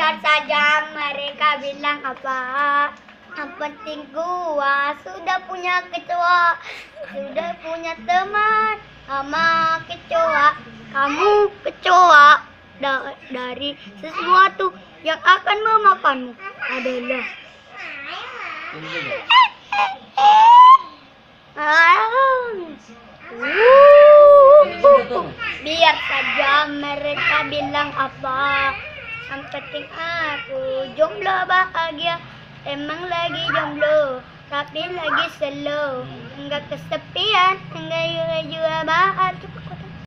Biar saja mereka bilang apa. Yang penting gua sudah punya kecoa, sudah punya teman sama kecoa. Kamu kecoa dari sesuatu yang akan memakanmu adalah biar saja mereka bilang apa. Yang penting aku jomblo bahagia. Emang lagi jomblo, tapi lagi slow. Enggak kesepian, enggak juga bahagia.